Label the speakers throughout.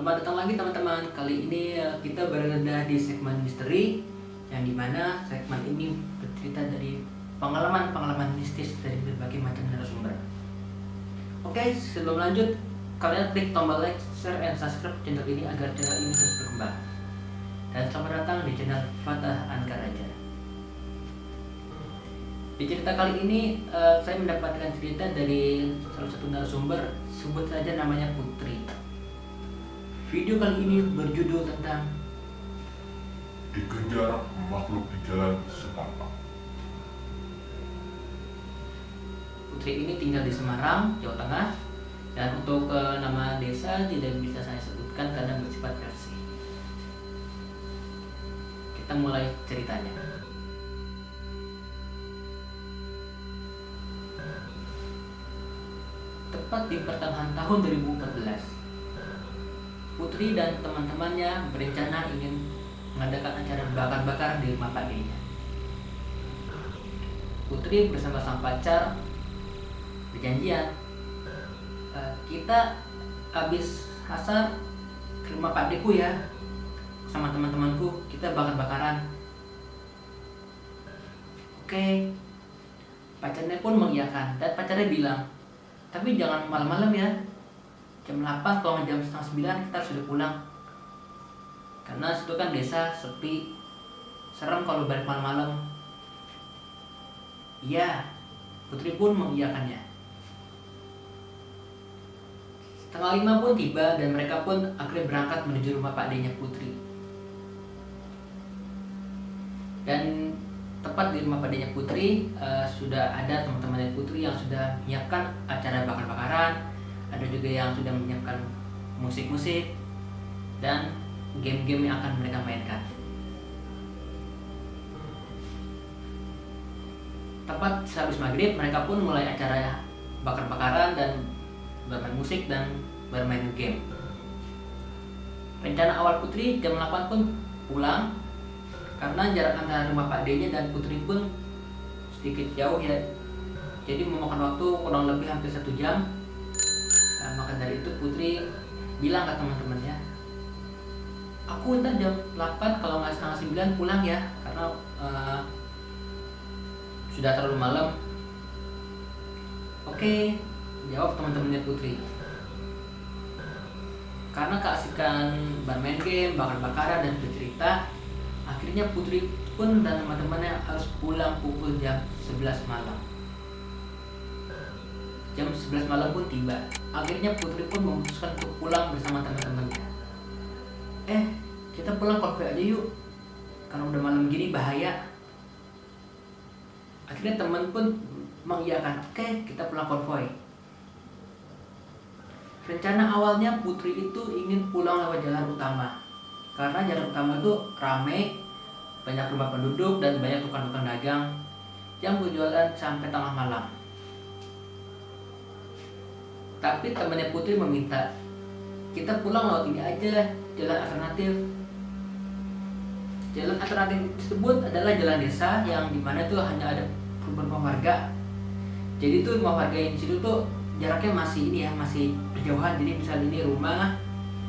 Speaker 1: Selamat datang lagi teman-teman. Kali ini kita berada di segmen misteri, yang dimana segmen ini bercerita dari pengalaman-pengalaman mistis dari berbagai macam narasumber. Oke, sebelum lanjut, kalian klik tombol like, share, and subscribe channel ini agar channel ini terus berkembang. Dan selamat datang di channel Fatah Ankaraja. Di cerita kali ini saya mendapatkan cerita dari salah satu narasumber, sebut saja namanya Putri. Video kali ini berjudul tentang
Speaker 2: dikejar makhluk di jalan setapak.
Speaker 1: Putri ini tinggal di Semarang, Jawa Tengah, dan untuk nama desa tidak bisa saya sebutkan karena bersifat versi. Kita mulai ceritanya. Tepat di pertengahan tahun 2014, Putri dan teman-temannya berencana ingin mengadakan acara bakar-bakar di rumah Pak D-nya. Putri bersama sang pacar berjanjian, kita habis asar ke rumah Pak D-ku ya, sama teman-temanku, kita bakar-bakaran. Oke, pacarnya pun mengiyakan, dan pacarnya bilang, tapi jangan malam-malam ya, jam 8 kalau jam setengah 9 kita sudah pulang, karena situ kan desa sepi, serem kalau balik malam-malam. Iya, Putri pun mengiyakannya. Setengah 5 pun tiba dan mereka pun akhirnya berangkat menuju rumah Pak D-nya Putri. Dan tepat di rumah Pak D-nya Putri sudah ada teman-temannya Putri yang sudah menyiapkan acara bakar-bakaran. Ada juga yang sudah menyiapkan musik-musik dan game-game yang akan mereka mainkan. Tepat sehabis maghrib, mereka pun mulai acara bakar-bakaran dan bermain musik dan bermain game. Rencana awal Putri jam 8 pun pulang, karena jarak antara rumah Pak D-nya dan Putri pun sedikit jauh ya. Jadi memakan waktu kurang lebih hampir 1 jam. Maka dari itu Putri bilang ke teman-temannya, aku ntar jam 8 kalau nggak setengah 9 pulang ya, karena sudah terlalu malam. Oke, jawab teman-temannya Putri. Karena keasikan bermain game, bakar-bakaran dan bercerita, akhirnya Putri pun dan teman-temannya harus pulang pukul jam 11 malam. Jam 11 malam pun tiba. Akhirnya Putri pun memutuskan untuk pulang bersama teman-temannya. Kita pulang konvoy aja yuk, karena udah malam gini bahaya. Akhirnya teman pun mengiyakan, oke, kita pulang konvoy. Rencana awalnya Putri itu ingin pulang lewat jalan utama, karena jalan utama itu rame, banyak rumah penduduk dan banyak tukang-tukang dagang yang berjualan sampai tengah malam. Tapi temannya Putri meminta, kita pulang lewat ini aja, jalan alternatif. Jalan alternatif tersebut adalah jalan desa yang dimana tuh hanya ada rumah warga. Jadi tuh rumah warga yang di situ tuh jaraknya masih ini ya, masih berjauhan. Jadi misalnya ini rumah,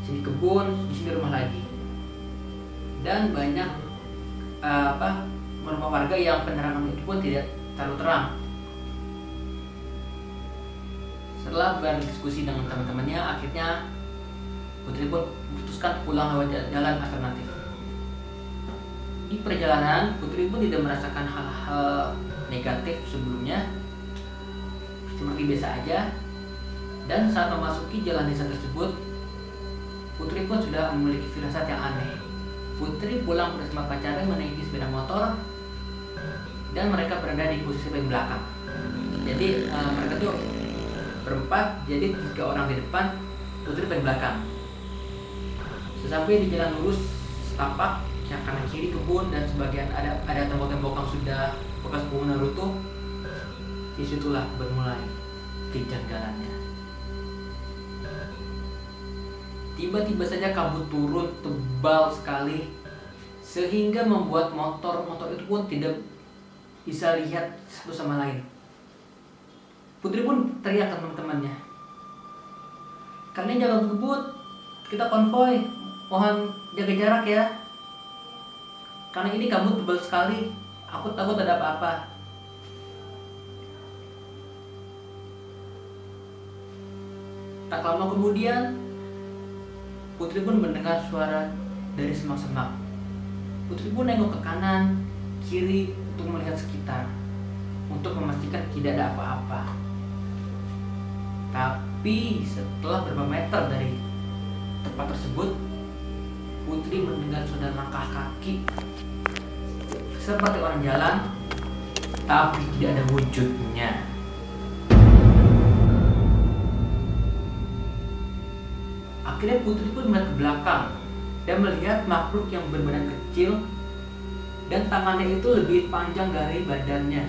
Speaker 1: sini kebun, di sini rumah lagi. Dan banyak rumah warga yang penerangan itu pun tidak terlalu terang. Setelah berdiskusi dengan teman-temannya, akhirnya Putri pun memutuskan pulang lewat jalan alternatif. Di perjalanan, Putri pun tidak merasakan hal-hal negatif sebelumnya, seperti biasa aja. Dan saat memasuki jalan desa tersebut, Putri pun sudah memiliki firasat yang aneh. Putri pulang bersama pacarnya menaiki sepeda motor, dan mereka berada di posisi paling belakang. Jadi mereka tuh berempat, jadi 3 orang di depan, Putri paling belakang. Sesampai di jalan lurus setapak, yang kanan kiri kebun dan sebagian ada tembok-tembok yang sudah bekas bangunan runtuh. Disitulah bermulai kejanggalannya. Tiba-tiba saja kabut turun tebal sekali, sehingga membuat motor itu pun tidak bisa lihat satu sama lain. Putri pun teriak ke teman-temannya, kalian jangan ngebut, kita konvoy, mohon jaga jarak ya. Karena ini kabut tebal sekali, aku takut ada apa-apa. Tak lama kemudian, Putri pun mendengar suara dari semak-semak. Putri pun nengok ke kanan, kiri untuk melihat sekitar, untuk memastikan tidak ada apa-apa. Tapi setelah beberapa meter dari tempat tersebut, Putri mendengar suara langkah kaki seperti orang jalan, tapi tidak ada wujudnya. Akhirnya Putri pun melihat ke belakang dan melihat makhluk yang berbadan kecil dan tangannya itu lebih panjang dari badannya.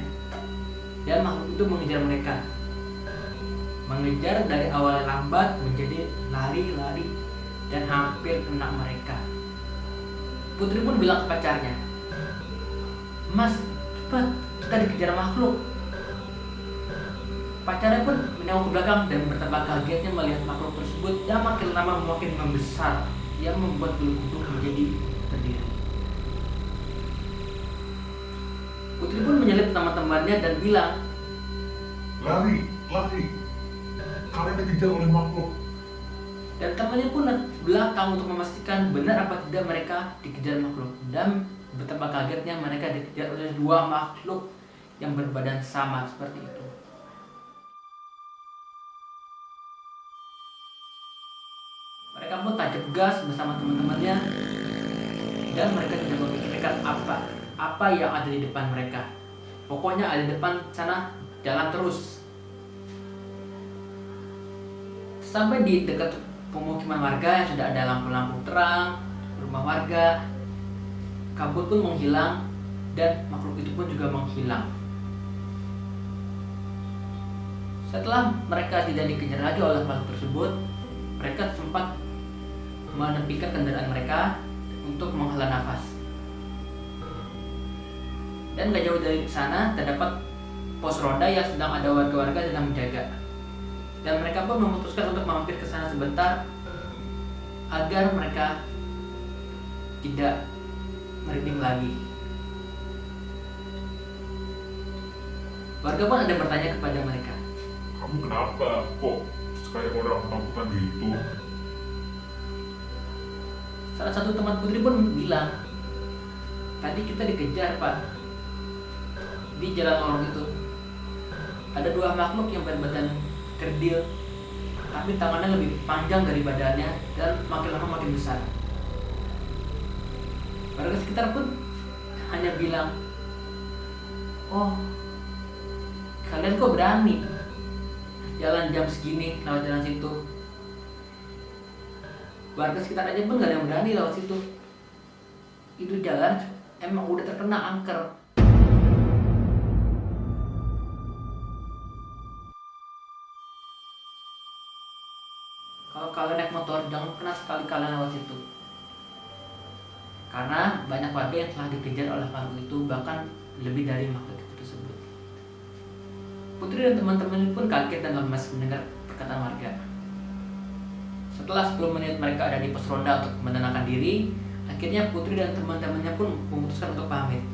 Speaker 1: Dan makhluk itu mengejar mereka. Mengejar dari awal lambat menjadi lari-lari dan hampir kena mereka. Putri pun bilang ke pacarnya, "Mas, cepat, kita dikejar makhluk." Pacarnya pun menengok ke belakang dan betapa kagetnya melihat makhluk tersebut yang makin lama makin membesar, yang membuat bulu kuduk menjadi berdiri. Putri pun menyelip teman-temannya dan bilang,
Speaker 2: Lari, lari. Kalian dikejar oleh makhluk.
Speaker 1: dan temannya pun belakang untuk memastikan benar apa tidak mereka dikejar makhluk. Dan betapa kagetnya mereka dikejar oleh dua makhluk yang berbadan sama seperti itu. Mereka pun tancap gas bersama teman-temannya dan mereka tidak memikirkan apa yang ada di depan mereka. Pokoknya ada di depan sana, jalan terus. Sampai di dekat pemukiman warga yang sudah ada lampu-lampu terang, rumah warga, kabut pun menghilang dan makhluk itu pun juga menghilang. Setelah mereka tidak dikejar lagi oleh makhluk tersebut, mereka sempat menepikan kendaraan mereka untuk menghela nafas. Dan gak jauh dari sana terdapat pos ronda yang sedang ada warga-warga sedang menjaga. Dan mereka pun memutuskan untuk mampir ke sana sebentar agar mereka tidak merinding lagi. Warga pun ada yang bertanya kepada mereka,
Speaker 2: Kamu kenapa? Kok kayak orang ketakutan gitu?
Speaker 1: salah satu teman Putri pun bilang, "Tadi kita dikejar, Pak. Di jalan lorong itu ada dua makhluk yang berbadan kerdil, tapi tangannya lebih panjang dari badannya dan makin lama makin besar." Warga sekitar pun hanya bilang, "Oh, kalian kok berani jalan jam segini lewat jalan situ?" Warga sekitar aja pun gak ada yang berani lewat situ. Itu jalan emang udah terkena angker. Kalau kalian naik motor, jangan pernah sekali kalian lewat situ. Karena banyak warga yang telah dikejar oleh makhluk itu, bahkan lebih dari makhluk itu tersebut. Putri dan teman-teman pun kaget dan lemas mendengar perkataan warga. Setelah 10 menit mereka ada di pos ronda untuk menenangkan diri, akhirnya Putri dan teman-temannya pun memutuskan untuk pamit.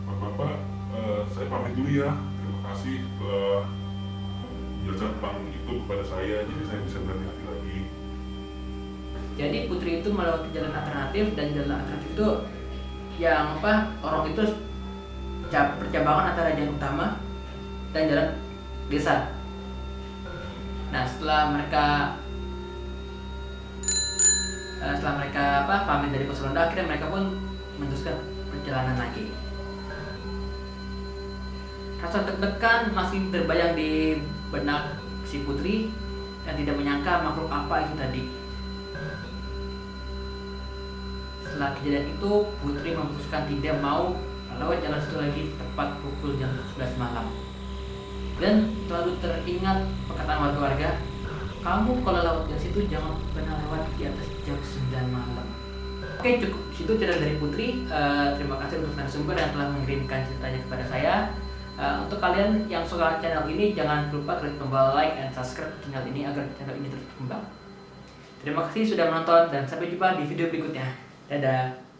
Speaker 2: Bapak-bapak, saya pamit dulu ya. Terima kasih telah menjelaskan tentang itu kepada saya, jadi saya bisa berhati-hati lagi.
Speaker 1: Jadi Putri itu melewati jalan alternatif, dan jalan alternatif itu yang orang itu percabangan antara jalan utama dan jalan desa. Nah, setelah mereka pamit dari pos ronda, akhirnya mereka pun meneruskan perjalanan lagi. Rasa deg-degan masih terbayang di benak si Putri dan tidak menyangka makhluk apa itu tadi. Setelah kejadian itu, Putri memutuskan tidak mau lewat jalan situ lagi tepat pukul jam 11 malam. Dan selalu teringat perkataan warga-warga, "Kamu kalau lewat jalan situ jangan pernah lewat di atas jam 9 malam." Oke, cukup situ cerita dari Putri. Terima kasih untuk narasumber yang telah mengirimkan ceritanya kepada saya. Untuk kalian yang suka channel ini, jangan lupa klik tombol like dan subscribe channel ini agar channel ini terus berkembang. Terima kasih sudah menonton dan sampai jumpa di video berikutnya. Dadah.